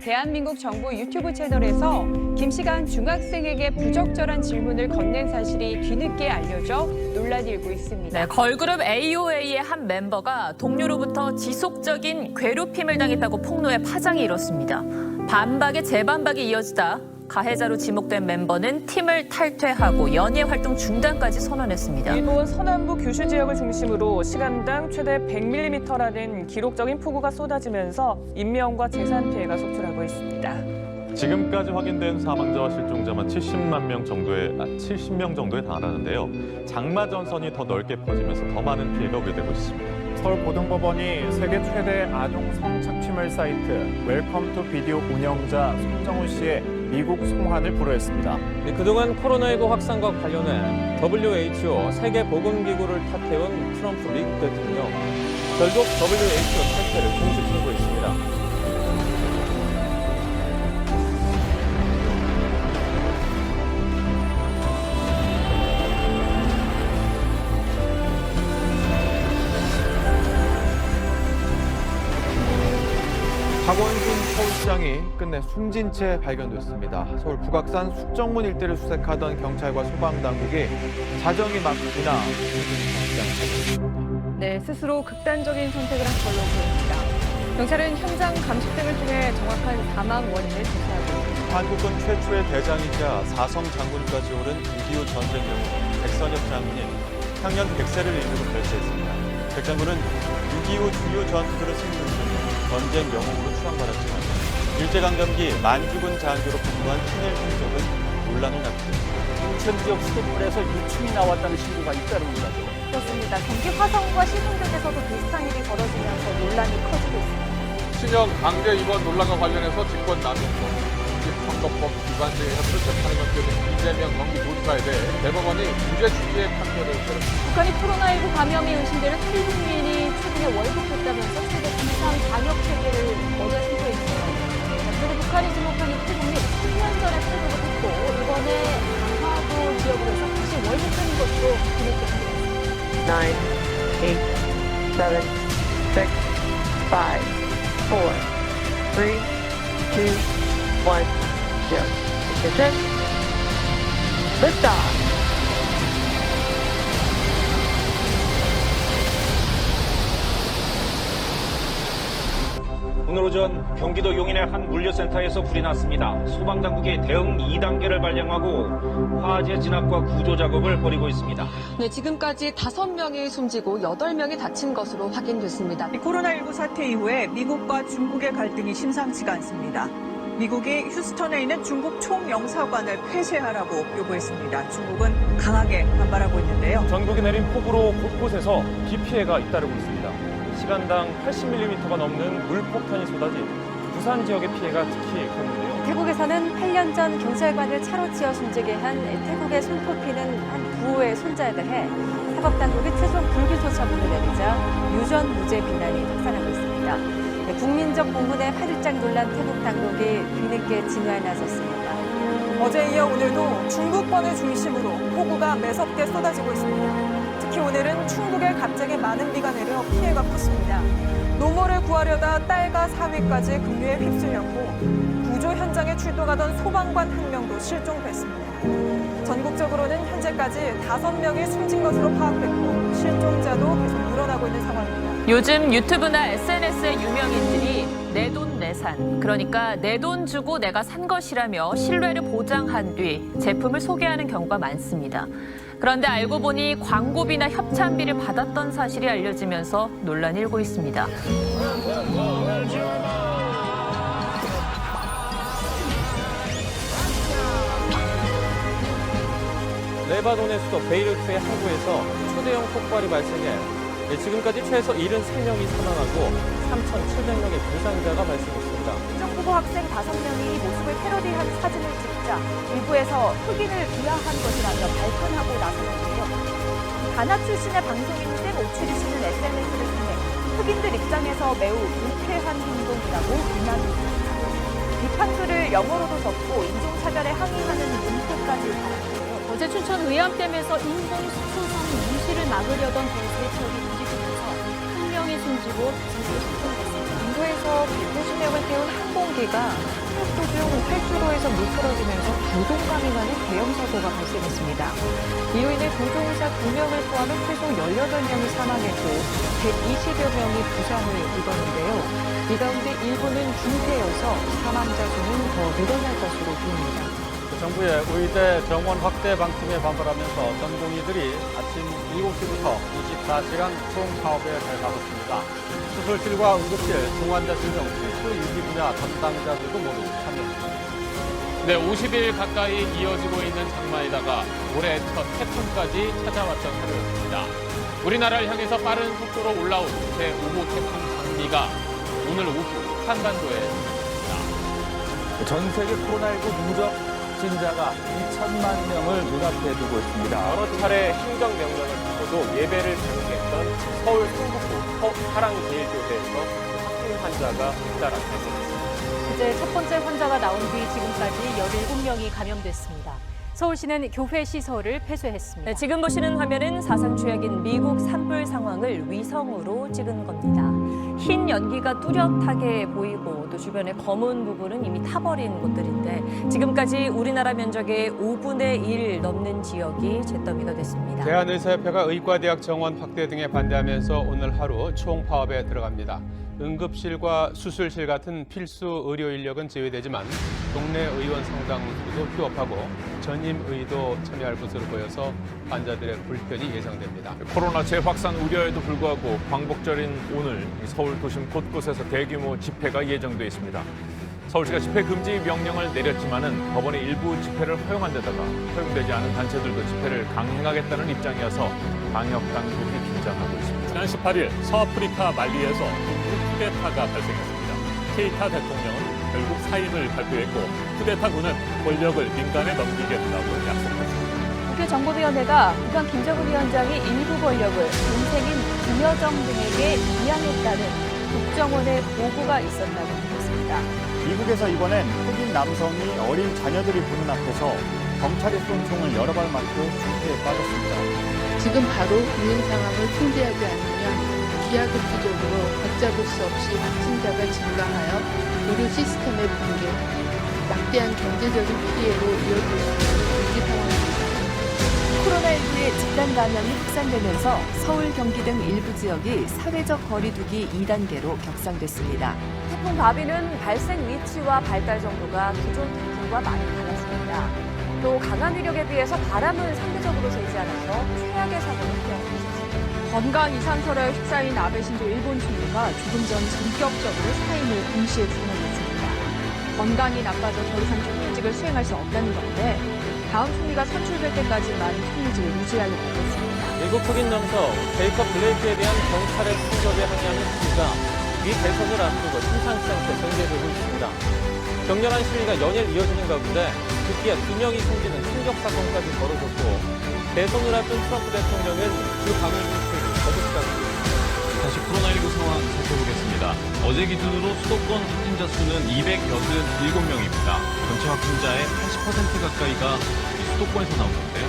대한민국 정부 유튜브 채널에서 김씨가 중학생에게 부적절한 질문을 건넨 사실이 뒤늦게 알려져 논란이 일고 있습니다. 네, 걸그룹 AOA의 한 멤버가 동료로부터 지속적인 괴롭힘을 당했다고 폭로해 파장이 일었습니다. 반박에 재반박이 이어지다 가해자로 지목된 멤버는 팀을 탈퇴하고 연예 활동 중단까지 선언했습니다. 일본 서남부 규슈 지역을 중심으로 시간당 최대 100mm라는 기록적인 폭우가 쏟아지면서 인명과 재산 피해가 속출하고 있습니다. 지금까지 확인된 사망자와 실종자만 70명 정도에 달하는데요. 장마 전선이 더 넓게 퍼지면서 더 많은 피해가 우려되고 있습니다. 서울고등법원이 세계 최대 아동 성착취물 사이트 웰컴 투 비디오 운영자 손정훈 씨의 미국 송환을 불허했습니다. 그동안 코로나19 확산과 관련해 WHO 세계보건기구를 탓해온 트럼프 미국 대통령. 결국 WHO 탈퇴를 공식 선고했습니다. 박원순 서울시장이 끝내 숨진 채 발견됐습니다. 서울 북악산 숙정문 일대를 수색하던 경찰과 소방당국이 사정이 막히나 네, 스스로 극단적인 선택을 한 걸로 보입니다. 경찰은 현장 감식 등을 통해 정확한 사망 원인을 조사하고 있습니다. 한국은 최초의 대장이자 사성 장군까지 오른 6.25 전쟁 영웅 백선엽 장군이 향년 100세를 일기로 별세했습니다. 백 장군은 6.25 주요 전투들을 승리로 전쟁 영웅으로 추앙받았지만 일제강점기 만주군 장교로 복무한 친일 행적은 논란을 낳았습니다. 인천 지역 수돗물에서 유충이 나왔다는 신고가 잇따르는 거죠. 그렇습니다. 경기 화성과 시흥역에서도 비슷한 일이 벌어지면서 논란이 커지고 있습니다. 신형 강제 입원 논란과 관련해서 직권남용법, 선거법 위반 등의 혐의로 재판을 넘겨진 이재명 경기도지사에 대해 대법원이 무죄 취지의 판결을 내렸습니다. 북한이 코로나19 감염이 의심되는 태국인이 최근에 월북했다면서 최대 비상 방역 체계를 어제 신고했어요. 그리고 북한이 지목한 이 태국민 10년 전에 탈북을 했고 이번에 강화도 지역으로 해서 다시 월북한 것으로 기록됐습니다. 9, 8, 7, 6, 5, 4, 3, 2, 1, 0. Ignition. Liftoff. 오늘 오전 경기도 용인의 한 물류센터에서 불이 났습니다. 소방당국이 대응 2단계를 발령하고 화재 진압과 구조 작업을 벌이고 있습니다. 네, 지금까지 5명이 숨지고 8명이 다친 것으로 확인됐습니다. 코로나19 사태 이후에 미국과 중국의 갈등이 심상치가 않습니다. 미국이 휴스턴에 있는 중국 총영사관을 폐쇄하라고 요구했습니다. 중국은 강하게 반발하고 있는데요. 전국에 내린 폭우로 곳곳에서 비 피해가 잇따르고 있습니다. 시간당 80mm가 넘는 물폭탄이 쏟아진 부산 지역의 피해가 특히 컸는데요. 태국에서는 8년 전 경찰관을 차로 치어 숨지게 한 태국에 손꼽히는 한 부호의 손자에 대해 사법당국이 최종 불기소 처분을 내리자 유전 무죄 비난이 확산하고 있습니다. 국민적 공문에 화들짝 놀란 태국 당국이 뒤늦게 진화에 나섰습니다. 어제 이어 오늘도 중국권을 중심으로 폭우가 매섭게 쏟아지고 있습니다. 특히 오늘은 충북에 갑자기 많은 비가 내려 피해가 컸습니다. 노모를 구하려다 딸과 사위까지 급류에 휩쓸렸고 구조 현장에 출동하던 소방관 1명도 실종됐습니다. 전국적으로는 현재까지 5명이 숨진 것으로 파악됐고 실종자도 계속 늘어나고 있는 상황입니다. 요즘 유튜브나 SNS의 유명인들이 내 돈 내산, 그러니까 내 돈 주고 내가 산 것이라며 신뢰를 보장한 뒤 제품을 소개하는 경우가 많습니다. 그런데 알고 보니 광고비나 협찬비를 받았던 사실이 알려지면서 논란이 일고 있습니다. 레바논의 수도 베이루트의 항구에서 초대형 폭발이 발생해 지금까지 최소 73명이 사망하고 3,700명의 부상자가 발생했습니다. 정부고 학생 5명이 모습을 패러디한 사진을 찍자 일부에서 흑인을 비하한 것이라며 발끈하고 나섰는데요. 가나 출신의 방송인 샘 오츄리 씨는 SNS를 통해 흑인들 입장에서 매우 불쾌한 행동이라고 비난했습니다. 비판글을 영어로도 적고 인종차별에 항의하는 문구까지 달았는데요. 어제 춘천 의암댐에서 인공수소성 유실을 막으려던 배 3척이 부딪히면서 1명이 숨지고 2명이 실종됐습니다. 인도에서 150명을 태운 항공 연기가 트럭도 중 활주로에서 미끄러지면서 부동강이 가는 대형 사고가 발생했습니다. 이로 인해 조종사 2명을 포함해 최소 18명이 사망했고 120여 명이 부상을 입었는데요. 이 가운데 일부는 중태여서 사망자 수는 더 늘어날 것으로 보입니다. 정부의 의대 정원 확대 방침에 반발하면서 전공의들이 아침 7시부터 24시간 총파업에 들어가봤습니다. 수술실과 응급실, 중환자실 등 필수 유지 분야 담당자들도 모두 참여했습니다. 네, 50일 가까이 이어지고 있는 장마에다가 올해 첫 태풍까지 찾아왔던 하루였습니다. 우리나라를 향해서 빠른 속도로 올라온 제5호 태풍 장미가 오늘 오후 한반도에 있습니다. 전 세계 코로나19 누적 확진자가 2천만 명을 눈앞에 두고 있습니다. 여러 차례 행정명령을 받고도 예배를 장식했던 서울 성북구 사랑제일교회에서 확진 환자가 잇따라 발생했습니다. 이제 첫 번째 환자가 나온 뒤 지금까지 17명이 감염됐습니다. 서울시는 교회 시설을 폐쇄했습니다. 네, 지금 보시는 화면은 사상 최악인 미국 산불 상황을 위성으로 찍은 겁니다. 흰 연기가 뚜렷하게 보이고 또 주변에 검은 부분은 이미 타버린 곳들인데 지금까지 우리나라 면적의 5분의 1 넘는 지역이 잿더미가 됐습니다. 대한의사협회가 의과대학 정원 확대 등에 반대하면서 오늘 하루 총파업에 들어갑니다. 응급실과 수술실 같은 필수 의료 인력은 제외되지만 동네 의원 상당수도 휴업하고 전임 의도 참여할 것으로 보여서 환자들의 불편이 예상됩니다. 코로나 재확산 우려에도 불구하고 광복절인 오늘 서울 도심 곳곳에서 대규모 집회가 예정돼 있습니다. 서울시가 집회 금지 명령을 내렸지만은 법원의 일부 집회를 허용한 데다가 허용되지 않은 단체들도 집회를 강행하겠다는 입장이어서 방역 당국이 긴장하고 있습니다. 지난 18일 서아프리카 말리에서 쿠데타가 발생했습니다. 케이타 대통령은 결국 사임을 발표했고 쿠데타군은 권력을 민간에 넘기겠다고 약속했습니다. 국회정보위원회가 북한 김정은 위원장이 일부 권력을 동생인 김여정 등에게 이양했다는 국정원의 보고가 있었다고 밝혔습니다. 미국에서 이번엔 흑인 남성이 어린 자녀들이 보는 앞에서 경찰이 쏜 총을 여러 발 맞고 중태에 빠졌습니다. 지금 바로 유행 상황을 통제하지 않으면 기하급수적으로 걷잡을 수 없이 확진자가 증가하여 의료 시스템의 붕괴, 막대한 경제적인 피해로 이어질 수 있는 위기 상황입니다. 코로나19의 집단 감염이 확산되면서 서울, 경기 등 일부 지역이 사회적 거리두기 2단계로 격상됐습니다. 태풍 바비는 발생 위치와 발달 정도가 기존 태풍과 많이 달랐습니다. 또 강한 위력에 비해서 바람은 상대적으로 세지 않아서 최악의 사고를 피할 수 있었습니다. 건강 이상설에 휩싸인 아베 신조 일본 총리가 조금 전 전격적으로 사임을 동시에 선언했습니다. 건강이 나빠져 더 이상 총리직을 수행할 수 없다는 건데 다음 총리가 선출될 때까지만 총리직을 유지하려고 했습니다. 미국 흑인 남성 제이컵 블레이크에 대한 경찰의 폭력에 항의하는 시위가 미 대선을 앞두고 심상치 않게 전개되고 있습니다. 격렬한 시위가 연일 이어지는 가운데 급기야 2명이 숨지는 충격 사건까지 벌어졌고 대선을 앞둔 트럼프 대통령은 그 방을 불태우고 거듭하고 있습니다. 다시 코로나19 상황 살펴보겠습니다. 어제 기준으로 수도권 확진자 수는 287명입니다. 전체 확진자의 80% 가까이가 수도권에서 나오는데요.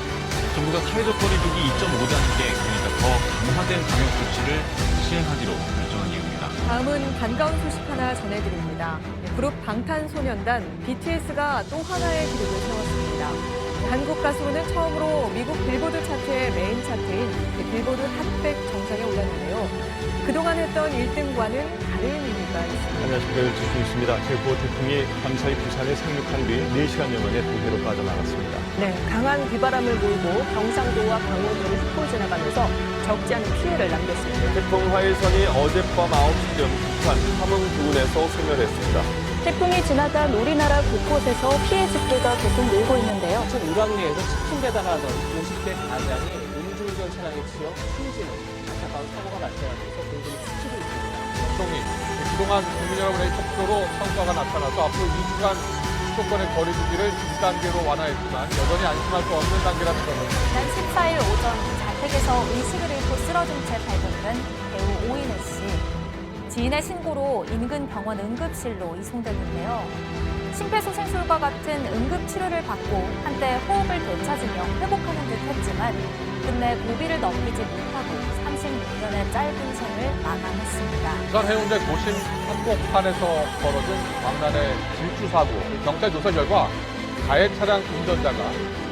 정부가 사회적 거리두기 2.5단계, 그러니까 더 강화된 방역 조치를 시행하기로 결정한 이유입니다. 다음은 반가운 소식 하나 전해드립니다. 그룹 방탄소년단 BTS가 또 하나의 기록을 세웠습니다. 한국 가수는 처음으로 미국 빌보드 차트의 메인 차트인 빌보드 핫백 정상에 올랐는데요. 그동안 했던 1등과는 다른 의미가 있습니다. 안녕하십니까. 일주순입니다. 제9호 태풍이 밤사이 부산에 상륙한 뒤 4시간여 만에 동해로 빠져나갔습니다. 네, 강한 비바람을 몰고 경상도와 강원도를 훑고 지나가면서 적지 않은 피해를 남겼습니다. 태풍 화일선이 어젯밤 9시쯤 북한 함흥 부근에서 소멸했습니다. 태풍이 지나간 우리나라 곳곳에서 피해 집계가 계속 늘고 있는데요. 울왕리에서 식품 배달하던 50대 가장이 음주운전 차량에 치여 숨지는 안타까운 사고가 발생하면서 공분이 스치고 있습니다. 총리, 그동안 국민 여러분의 협조로 성과가 나타나서 앞으로 2주간 수도권의 거리두기를 2단계로 완화했지만 여전히 안심할 수 없는 단계라는 점을 지난 14일 오전 자택에서 의식을 잃고 쓰러진 채 발견된 배우 오인혜 씨. 지인의 신고로 인근 병원 응급실로 이송됐는데요. 심폐소생술과 같은 응급치료를 받고 한때 호흡을 되찾으며 회복하는 듯 했지만 끝내 고비를 넘기지 못하고 36년의 짧은 생을 마감했습니다. 부산 해운대 도심 한복판에서 벌어진 광란의 질주 사고. 경찰 조사 결과 가해 차량 운전자가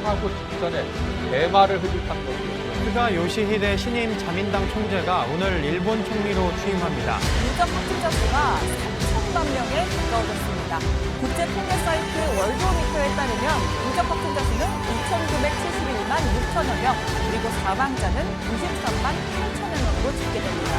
사고 직전에 대마를 흡입한 것으로 스가 요시히데 신임 자민당 총재가 오늘 일본 총리로 취임합니다. 누적 확진자 수가 3천만 명에 가까워졌습니다. 국제 통계 사이트 월드오미터에 따르면 누적 확진자 수는 2,971만 6천여 명, 그리고 사망자는 93만 8천여 명으로 집계됩니다.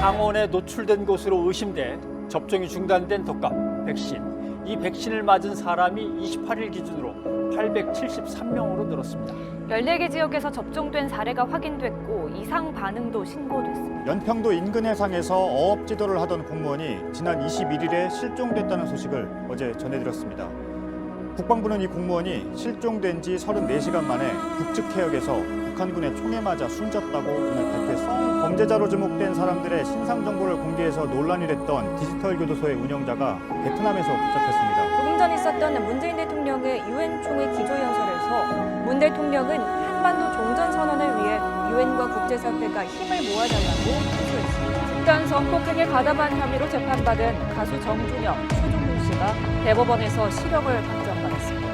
항원에 노출된 것으로 의심돼 접종이 중단된 독감 백신. 이 백신을 맞은 사람이 28일 기준으로 873명으로 늘었습니다. 14개 지역에서 접종된 사례가 확인됐고 이상 반응도 신고됐습니다. 연평도 인근 해상에서 어업 지도를 하던 공무원이 지난 21일에 실종됐다는 소식을 어제 전해드렸습니다. 국방부는 이 공무원이 실종된 지 34시간 만에 북측 해역에서 북한군의 총에 맞아 숨졌다고 오늘 발표했습니다. 범죄자로 지목된 사람들의 신상 정보를 공개해서 논란이 됐던 디지털 교도소의 운영자가 베트남에서 붙잡혔습니다. 조금 전 있었던 문재인 대통령의 유엔 총회 기조연설에서 문 대통령은 한반도 종전선언을 위해 유엔과 국제사회가 힘을 모아달라고 호소했습니다. 집단 성폭행에 가담한 혐의로 재판받은 가수 정준영, 최종훈 씨가 대법원에서 실형을 확정받았습니다.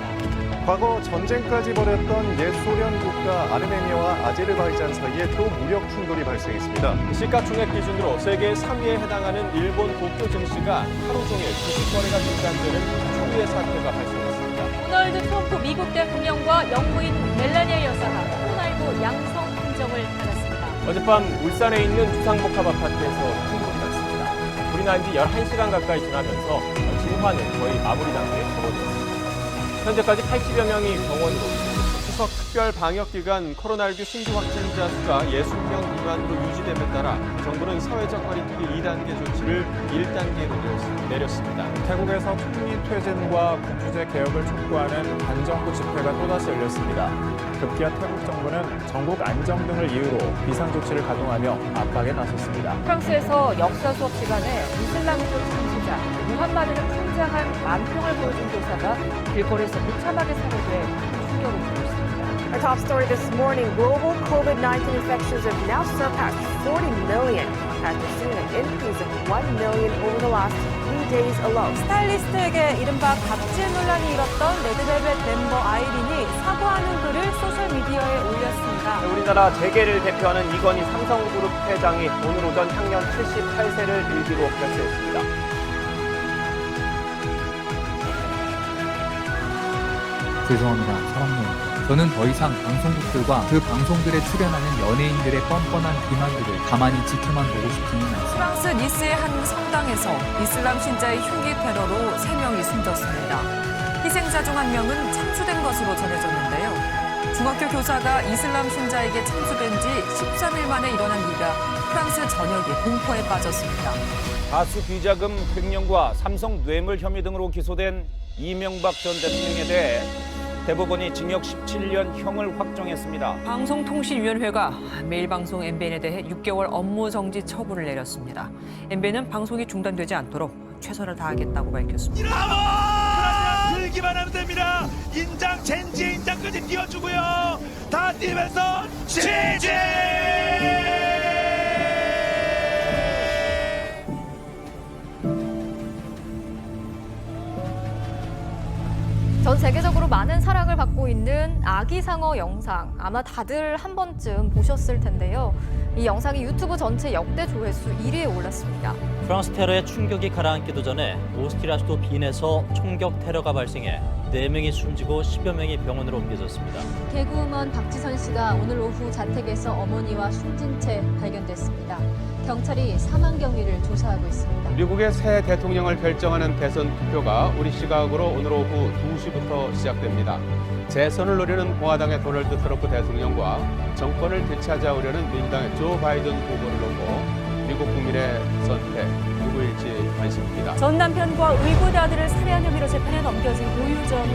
과거 전쟁까지 벌였던 옛 소련 국가 아르메니아와 아제르바이잔 사이에 또 무력 충돌이 발생했습니다. 시가총액 기준으로 세계 3위에 해당하는 일본 도쿄 증시가 하루 종일 주식 거래가 중단되는 초유의 사태가 발생했습니다. 도널드 트럼프 미국 대통령과 영부인 멜라니아 여사가 코로나19 양성 판정을 받았습니다. 어젯밤 울산에 있는 주상복합 아파트에서 충돌이 났습니다. 불이 난 지 11시간 가까이 지나면서 진화는 거의 마무리 단계에 접어들었습니다. 현재까지 80여 명이 병원으로 입원했습니다. 추석 특별 방역 기간 코로나19 신규 확진자 수가 60명 미만으로 유지됨에 따라 정부는 사회적 거리두기 2단계 조치를 1단계로 내렸습니다. 태국에서 총리 퇴진과 국주제 개혁을 촉구하는 반정부 집회가 또다시 열렸습니다. 급기야 태국 정부는 전국 안정 등을 이유로 비상조치를 가동하며 압박에 나섰습니다. 프랑스에서 역사 수업 시간에 이슬람교 창시자 무함마드를 풍자한 만평을 보여준 교사가 길거리에서 무참하게 살해돼 충격을 주고 있습니다. Our top story this morning, global COVID-19 infections have now surpassed 40 million after seeing an increase of 1 million over the last 3 days alone. 스타일리스트에게 이른바 갑질 논란이 일었던 레드벨벳 멤버 아이린이 사과하는 글을 소셜미디어에 올렸습니다. 우리나라 재계를 대표하는 이건희 삼성그룹 회장이 오늘 오전 향년 78세를 일기로 별세했습니다. 죄송합니다. 사랑해요. 저는 더 이상 방송국들과 그 방송들에 출연하는 연예인들의 뻔뻔한 기만들을 가만히 지켜만 보고 싶지는 않습니다. 프랑스 니스의 한 성당에서 이슬람 신자의 흉기 테러로 3명이 숨졌습니다. 희생자 중 1명은 참수된 것으로 전해졌는데요. 중학교 교사가 이슬람 신자에게 참수된 지 13일 만에 일어난 일이라 프랑스 전역이 공포에 빠졌습니다. 가수 비자금 횡령과 삼성 뇌물 혐의 등으로 기소된 이명박 전 대통령에 대해 대법원이 징역 17년형을 확정했습니다. 방송통신위원회가 매일방송 MBN에 대해 6개월 업무 정지 처분을 내렸습니다. MBN은 방송이 중단되지 않도록 최선을 다하겠다고 밝혔습니다. 들기만 하면 됩니다. 인장, 젠지 인장까지 띄워주고요. 다 띄면서 지지! 전 세계적으로 많은 사랑을 받고 있는 아기상어 영상, 아마 다들 한 번쯤 보셨을 텐데요. 이 영상이 유튜브 전체 역대 조회수 1위에 올랐습니다. 프랑스 테러의 충격이 가라앉기도 전에 오스트리아 수도 빈에서 총격 테러가 발생해 4명이 숨지고 10여 명이 병원으로 옮겨졌습니다. 개그우먼 박지선 씨가 오늘 오후 자택에서 어머니와 숨진 채 발견됐습니다. 경찰이 사망 경위를 조사하고 있습니다. 미국의 새 대통령을 결정하는 대선 투표가 우리 시각으로 오늘 오후 2시부터 시작됩니다. 재선을 노리는 공화당의 도널드 트럼프 대통령과 정권을 되찾아오려는 민주당의 조 바이든 후보를 놓고 미국 국민의 선택 누구일지 관심입니다. 전 남편과 의붓 아들을 살해한 혐의로 재판에 넘겨진 고유정이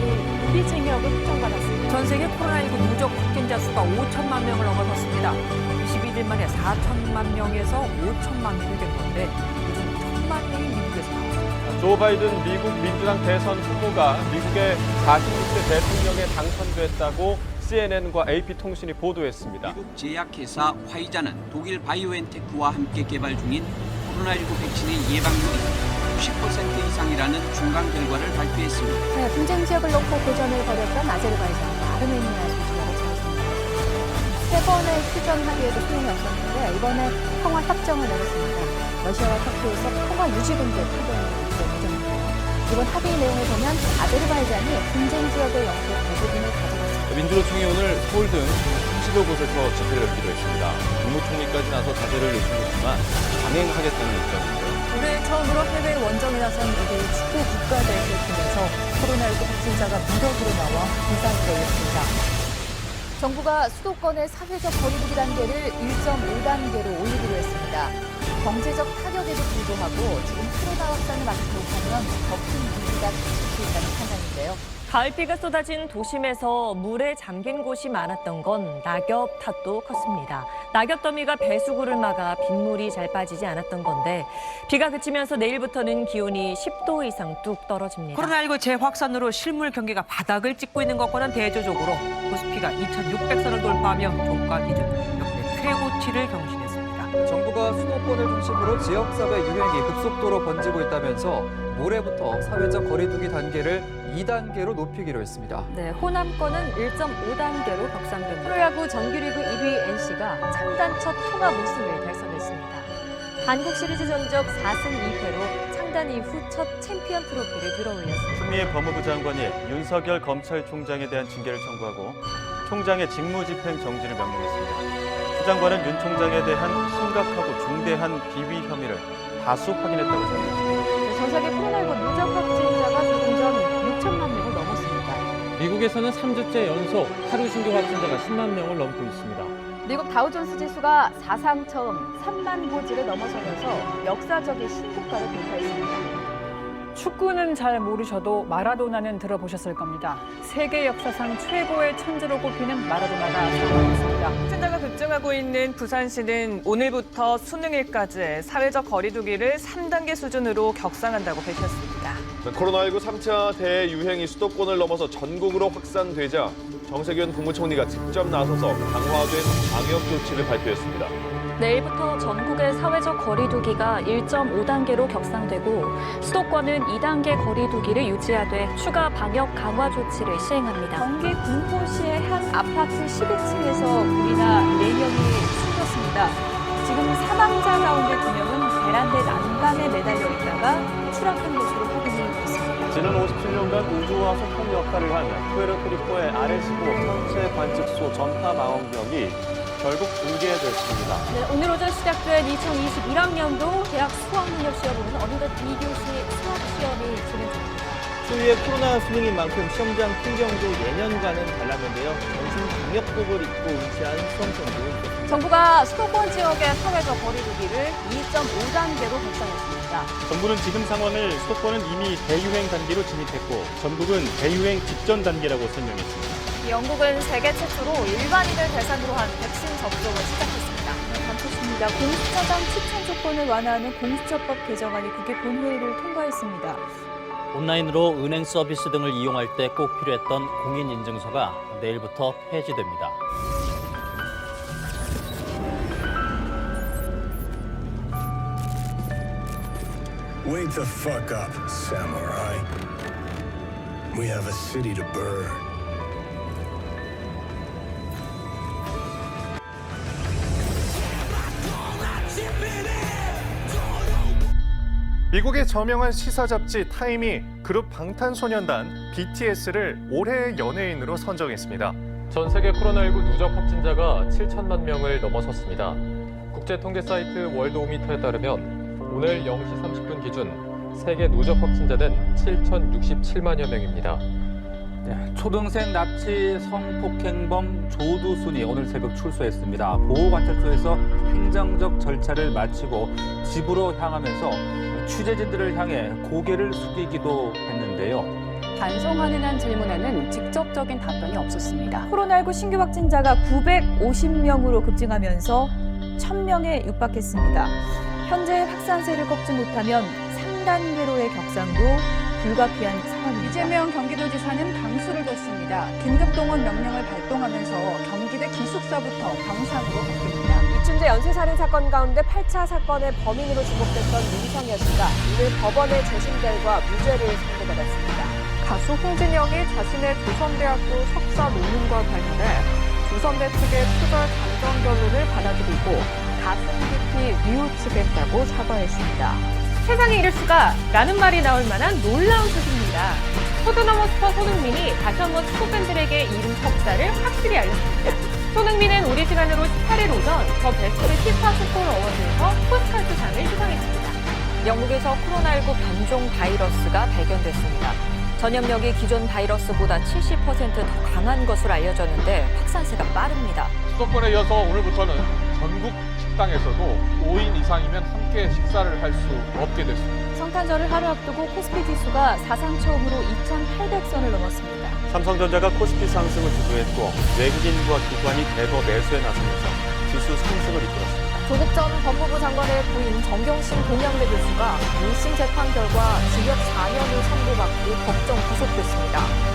무기징역을 확정받았습니다. 전 세계 코로나19 누적 확진자 수가 5천만 명을 넘어섰습니다. 21일 만에 4천만 명에서 5천만 명이 된 건데 요즘 1천만 명이 미국에서 나왔습니다. 조 바이든 미국 민주당 대선 후보가 미국의 46대 대통령에 당선됐다고 CNN과 AP통신이 보도했습니다. 미국 제약회사 화이자는 독일 바이오엔테크와 함께 개발 중인 코로나19 백신의 예방률이 90% 이상이라는 중간 결과를 발표했습니다. 네, 분쟁 지역을 놓고 교전을 벌였던 아제르바이잔과 아르메니아 소식을 전했습니다. 세 번의 휴전 합의에도 소용이 없었는데 이번에 평화 협정을 내렸습니다. 러시아와 터키에서 통화 유지 금지 합의를 맺었는데요. 이번 합의 내용을 보면 아제르바이잔이 분쟁 지역의 영토 대부분을 가져갔습니다. 민주노총이 오늘 서울 등 30여 곳에서 집회를 열기로 했습니다. 국무총리까지 나서 자제를 요청했지만 강행하겠다는 입장입니다. 올해 처음으로 해외 원정에 나선 미국의 축구 국가대표팀에서 코로나19 확진자가 무더기로 나와 비상을 올렸습니다. 정부가 수도권의 사회적 거리두기 단계를 1.5단계로 올리기로 했습니다. 경제적 타격에도 불구하고 지금 코로나 확산을 막지 못하면 더 큰 위기가 닥칠 수 있다는 판단인데요. 가을비가 쏟아진 도심에서 물에 잠긴 곳이 많았던 건 낙엽 탓도 컸습니다. 낙엽 더미가 배수구를 막아 빗물이 잘 빠지지 않았던 건데 비가 그치면서 내일부터는 기온이 10도 이상 뚝 떨어집니다. 코로나19 재확산으로 실물 경기가 바닥을 찍고 있는 것과는 대조적으로 코스피가 2,600선을 돌파하며 종가 기준 역대 최고치를 경신했습니다. 정부가 수도권을 중심으로 지역사회 유행이 급속도로 번지고 있다면서 모레부터 사회적 거리두기 단계를 2단계로 높이기로 했습니다. 네, 호남권은 1.5단계로 격상됩니다. 프로야구 정규리그 1위 NC가 창단 첫 통합 우승을 달성했습니다. 한국 시리즈 전적 4승 2패로 창단 이후 첫 챔피언 트로피를 들어올렸습니다. 추미애 법무부 장관이 윤석열 검찰총장에 대한 징계를 청구하고 총장의 직무집행 정지를 명령했습니다. 수 장관은 윤 총장에 대한 심각하고 중대한 비위 혐의를 다수 확인했다고 설명했습니다. 전 세계 코로나19 누적 확진자가 조금 전 6천만 명을 넘었습니다. 미국에서는 3주째 연속 하루 신규 확진자가 10만 명을 넘고 있습니다. 미국 다우존스 지수가 사상 처음 3만 고지를 넘어서면서 역사적인 신고가를 돌파했습니다. 축구는 잘 모르셔도 마라도나는 들어보셨을 겁니다. 세계 역사상 최고의 천재로 꼽히는 마라도나가 사망했습니다. 확진자가 급증하고 있는 부산시는 오늘부터 수능일까지 사회적 거리두기를 3단계 수준으로 격상한다고 밝혔습니다. 코로나19 3차 대유행이 수도권을 넘어서 전국으로 확산되자 정세균 국무총리가 직접 나서서 강화된 방역 조치를 발표했습니다. 내일부터 전국의 사회적 거리두기가 1.5단계로 격상되고 수도권은 2단계 거리두기를 유지하되 추가 방역 강화 조치를 시행합니다. 경기 군포시의 한 아파트 12층에서 불이 나 4명이 숨졌습니다. 지금 사망자 가운데 2명은 베란다 난간에 매달려 있다가 추락한 것으로 확인이 됐습니다. 지난 57년간 우주와 소통 역할을 한 푸에르토리코의 RS-5 천체 관측소 전파 망원경이 결국 붕괴됐습니다. 네, 오늘 오전 시작된 2021학년도 대학 수학능력 시험은 어느덧 2교시 수학 시험이 진행됩니다. 추위에 코로나 수능인 만큼 시험장 풍경도 예년과는 달랐는데요. 전신 방역복을 입고 응시한 수험생도 있었습니다. 정부가 수도권 지역의 사회적 거리두기를 2.5단계로 격상했습니다. 정부는 지금 상황을 수도권은 이미 대유행 단계로 진입했고 전국은 대유행 직전 단계라고 설명했습니다. 영국은 세계 최초로 일반인을 대상으로 한 백신 접종을 시작했습니다. 반갑습니다. 공수처장 추천 조건을 완화하는 공수처법 개정안이 국회 본회의를 통과했습니다. 온라인으로 은행 서비스 등을 이용할 때 꼭 필요했던 공인인증서가 내일부터 폐지됩니다. Wake the fuck up, samurai. We have a city to burn. 미국의 저명한 시사 잡지 타임이 그룹 방탄소년단 BTS를 올해의 연예인으로 선정했습니다. 전 세계 코로나19 누적 확진자가 7천만 명을 넘어섰습니다. 국제 통계 사이트 월드오미터에 따르면 오늘 0시 30분 기준 세계 누적 확진자는 7,067만여 명입니다. 초등생 납치 성폭행범 조두순이 오늘 새벽 출소했습니다. 보호관찰소에서 행정적 절차를 마치고 집으로 향하면서 취재진들을 향해 고개를 숙이기도 했는데요. 반성하는 한 질문에는 직접적인 답변이 없었습니다. 코로나19 신규 확진자가 950명으로 급증하면서 1000명에 육박했습니다. 현재 확산세를 꺾지 못하면 3단계로의 격상도 불가피한 상황입니다. 이재명 경기도지사는 강수를 뒀습니다. 긴급동원 명령을 발동하면서 경기대 기숙사부터 방상으로 바뀝니다. 이춘재 연쇄살인 사건 가운데 8차 사건의 범인으로 지목됐던 윤성여 씨가 오늘 법원의 재심 결과 무죄를 선고받았습니다. 가수 홍진영이 자신의 조선대학교 석사 논문과 관련해 조선대 측의 표절 감정 결론을 받아들이고 가슴 깊이 뉘우치겠다고 사과했습니다. 세상에 이럴 수가 라는 말이 나올 만한 놀라운 소식입니다. 포도너머 스타 손흥민이 다시 한번 축구 팬들에게 이름 석자를 확실히 알렸습니다. 손흥민은 우리 시간으로 18일 오전 더 베스트 피파 풋볼 어워드에서 포스칼트상을 수상했습니다. 영국에서 코로나19 변종 바이러스가 발견됐습니다. 전염력이 기존 바이러스보다 70% 더 강한 것으로 알려졌는데 확산세가 빠릅니다. 수도권에 이어서 오늘부터는 전국 식당에서도 5인 이상이면 함께 식사를 할 수 없게 됐습니다. 성탄절을 하루 앞두고 코스피 지수가 사상 처음으로 2,800선을 넘었습니다. 삼성전자가 코스피 상승을 주도했고 외국인과 기관이 대거 매수에 나서면서 지수 상승을 이끌었습니다. 조국 전 법무부 장관의 부인 정경심 동양대 교수가 1심 재판 결과 징역 4년을 선고받고 법정 구속됐습니다.